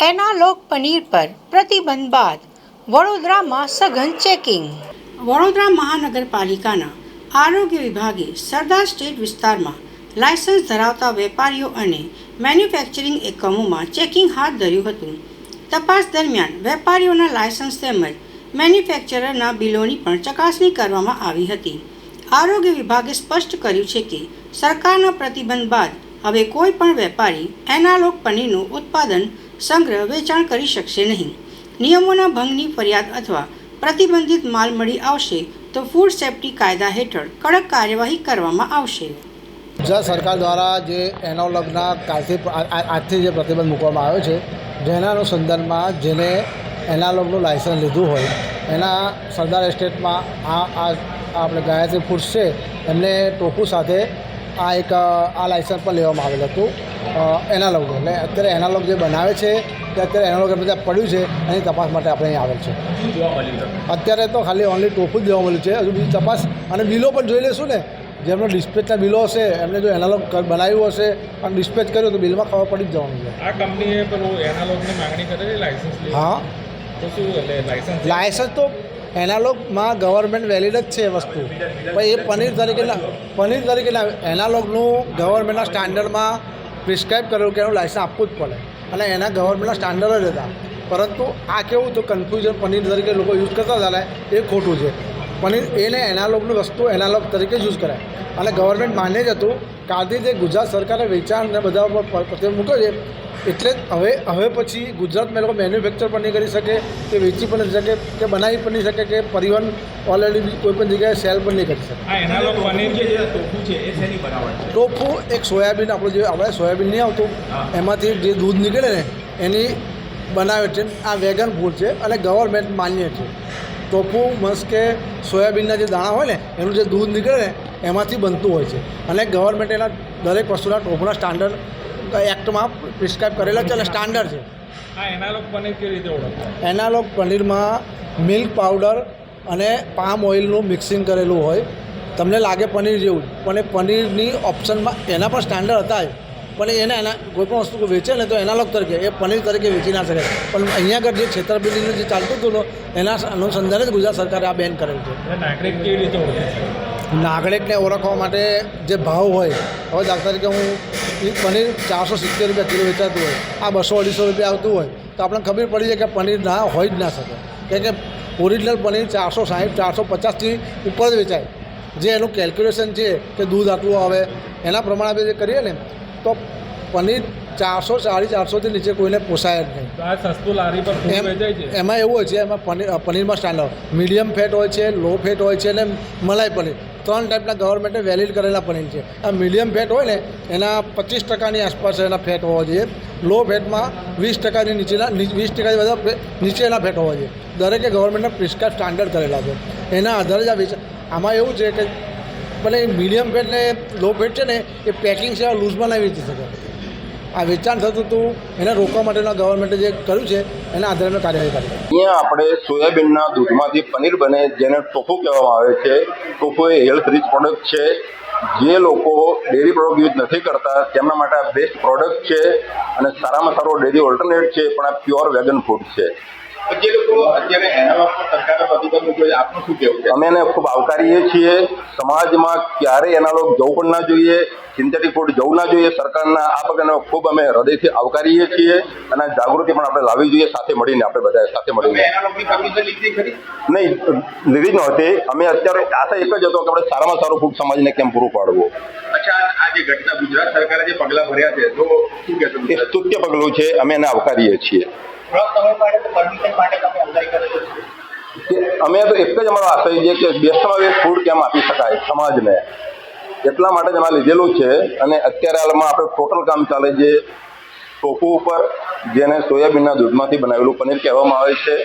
Analogue paneer પર પ્રતિબંધ બાદ વડોદરામાં સઘન ચેકિંગ. વડોદરા મહાનગરપાલિકાના આરોગ્ય વિભાગે સરદાર સ્ટ્રીટ વિસ્તારમાં લાયસન્સ ધરાવતા વેપારીઓ અને મેન્યુફેક્ચરિંગ એકમોમાં ચેકિંગ હાથ ધર્યું હતું. તપાસ દરમિયાન વેપારીઓના લાયસન્સ તેમજ મેન્યુફેક્ચરરના બિલોની પણ ચકાસણી કરવામાં આવી હતી. આરોગ્ય વિભાગે સ્પષ્ટ કર્યું છે કે સરકારના પ્રતિબંધ બાદ હવે કોઈ પણ વેપારી એનાલોગ પનીરનું ઉત્પાદન, સંગ્રહ, વેચાણ કરી શકશે નહીં. નિયમોના ભંગની ફરિયાદ અથવા પ્રતિબંધિત માલ મળી આવશે તો ફૂડ સેફ્ટી કાયદા હેઠળ કડક કાર્યવાહી કરવામાં આવશે. ગુજરાત સરકાર દ્વારા જે એનાલોગના આજથી જે પ્રતિબંધ મૂકવામાં આવ્યો છે, જેના અનુસંધાનમાં જેને એનાલોગનું લાયસન્સ લીધું હોય એના સરદાર એસ્ટેટમાં આપણે ગાયત્રી ફૂડ્સ છે એમને ટોફુ સાથે આ લાયસન્સ પણ લેવામાં આવેલ હતું એનાલોગનું. એટલે અત્યારે એનાલોગ જે બનાવે છે તે અત્યારે એનાલોગ એમને ત્યાં પડ્યું છે, એની તપાસ માટે આપણે અહીં આવેલ છે. અત્યારે તો ખાલી ઓનલી ટોફુ જ જોવા મળ્યું છે. હજુ બીજી તપાસ અને બિલો પણ જોઈ લઈશું ને. જેમનો ડિસ્પેચના બિલો હશે એમને જો એનાલોગ બનાવ્યું હશે અને ડિસ્પેચ કર્યું તો બિલમાં ખબર પડી જ જવાનું છે. આ કંપનીએ પેલું એનાલોગની માંગણી કરેલી લાયસન્સ લે. હા, તો શું લાયસન્સ તો એનાલોગમાં ગવર્મેન્ટ વેલિડ જ છે એ વસ્તુ. પણ એ પનીર તરીકે એનાલોગનું ગવર્મેન્ટના સ્ટાન્ડર્ડમાં પ્રિસ્ક્રાઇબ કરેલું કે એનું લાયસન્સ આપવું જ પડે અને એના ગવર્મેન્ટના સ્ટાન્ડર્ડ જ હતા. પરંતુ આ કેવું તો કન્ફ્યુઝન પનીર તરીકે લોકો યુઝ કરતા હતા ને એ ખોટું છે. પનીર એને એનાલોગની વસ્તુ એનાલોગ તરીકે યુઝ કરાય અને ગવર્મેન્ટ માન્ય જ હતું. કાલથી જે ગુજરાત સરકારે વેચાણને બધા પર પ્રતિબંધ મૂક્યો છે એટલે હવે પછી ગુજરાતમાં લોકો મેન્યુફેક્ચર પણ નહીં કરી શકે, કે વેચી પણ નહીં શકે, કે બનાવી પણ નહીં શકે, કે પરિવહન ઓલરેડી કોઈ પણ જગ્યાએ સેલ પણ નહીં કરી શકે. ટોફુ એક સોયાબીન, આપણે સોયાબીન નહીં આવતું એમાંથી જે દૂધ નીકળે ને એની બનાવે છે. આ વેગન ફૂડ છે અને ગવર્મેન્ટ માન્ય છે. ટોફુ મસ્ત કે સોયાબીનના જે દાણા હોય ને એનું જે દૂધ નીકળે ને એમાંથી બનતું હોય છે અને ગવર્મેન્ટ એના દરેક વસ્તુના ટોફુના સ્ટાન્ડર્ડ એક્ટમાં પ્રિસ્ક્રાઇબ કરેલા છે અને સ્ટાન્ડર્ડ છે. એનાલોગ પનીર કેવી રીતે ઓળખવું? એનાલોગ પનીરમાં મિલ્ક પાવડર અને પામ ઓઇલનું મિક્સિંગ કરેલું હોય. તમને લાગે પનીર જેવું, પણ એ પનીરની ઓપ્શનમાં એના પણ સ્ટાન્ડર્ડ હતા જ. પણ એના કોઈ પણ વસ્તુ વેચે ને તો એનાલોગ તરીકે એ પનીર તરીકે વેચી ના શકે. પણ અહીંયા આગળ જે છેતરપિંડીનું જે ચાલતું હતું એના અનુસંધાને જ ગુજરાત સરકારે આ બેન કરેલ છે. નાગરિક કેવી રીતે ઓળખે? નાગરિકને ઓળખવા માટે જે ભાવ હોય, હવે દાખલા તરીકે હું પનીર 470 રૂપિયા કિલો વેચાતું હોય, આ 200-250 રૂપિયા આવતું હોય તો આપણને ખબર પડી જાય કે પનીર ના હોય જ ના શકે. કારણ કે ઓરિજિનલ પનીર 460-450થી ઉપર જ વેચાય. જે એનું કેલ્ક્યુલેશન છે કે દૂધ આટલું આવે એના પ્રમાણે આપણે જે કરીએ ને તો પનીર 440-400થી નીચે કોઈને પોસાય જ નહીં. એમાં એવું હોય છે, એમાં પનીરમાં સ્ટાન્ડર્ડ મીડિયમ ફેટ હોય છે, લો ફેટ હોય છે અને મલાઈ પનીર 3 ટાઈપના ગવર્મેન્ટે વેલિડ કરેલા પનીર છે. આ મીડિયમ ફેટ હોય ને એના 25% આસપાસ એના ફેટ હોવા જોઈએ. લો ફેટમાં 20% નીચેના 20% બધા નીચેના ફેટ હોવા જોઈએ. દરેકે ગવર્મેન્ટના પ્રિસ્ક્રાઇબ સ્ટાન્ડર્ડ કરેલા છે. એના આધારે જ આમાં એવું છે કે ભલે મીડિયમ ફેટ ને લો ફેટ છે ને એ પેકિંગ છે લૂઝમાં નહીં વેચી શકે. આ વેચાણ થતું હતું એને રોકવા માટેના ગવર્મેન્ટે જે કર્યું છે એના આધારે કાર્યવાહી કરી. અહીંયા આપણે સોયાબીનના દૂધમાંથી પનીર બને જેને ટોફુ કહેવામાં આવે છે. ટોફુ એ હેલ્થ રીચ પ્રોડક્ટ છે. જે લોકો ડેરી પ્રોડક્ટ યુઝ નથી કરતા તેમના માટે આ બેસ્ટ પ્રોડક્ટ છે અને સારામાં સારો ડેરી ઓલ્ટરનેટ છે, પણ આ પ્યોર વેગન ફૂડ છે. જે લોકો અત્યારે એનાલોગ પર સરકારે પ્રતિબંધ મૂક્યો, આપનું શું કહેવું છે? અમે એને ખૂબ આવકારીએ છીએ. સમાજમાં ક્યારેય એનાલોગ જવું પણ ના જોઈએ, સિન્થેટિક ફૂડ જવું ના જોઈએ. સરકારના આ પગલાને ખૂબ અમે હૃદયથી આવકારીએ છીએ અને જાગૃતિ પણ આપણે લાવવી જોઈએ સાથે મળીને. આપણે બધા સાથે મળીને નહીં લીધી જ નહોતી. અમે અત્યારે આશા એક જ હતો કે આપણે સારામાં સારું ફૂડ સમાજને કેમ પૂરું પાડવું. અચ્છા, આ જે ઘટના ગુજરાત સરકારે જે પગલાં ભર્યા છે તો શું કહેશો? એ સ્તુત્ય પગલું છે, અમે એને આવકારીએ છીએ. અમે તો એક જ અમારો આશય છે કે બેસ્ટમાં બેસ્ટ ફૂડ કેમ આપી શકાય સમાજને, એટલા માટે જ એમાં લીધેલું છે. અને અત્યારે હાલમાં આપણે ટોટલ કામ ચાલે છે ટોફુ ઉપર, જેને સોયાબીનના દૂધમાંથી બનાવેલું પનીર કહેવામાં આવે છે.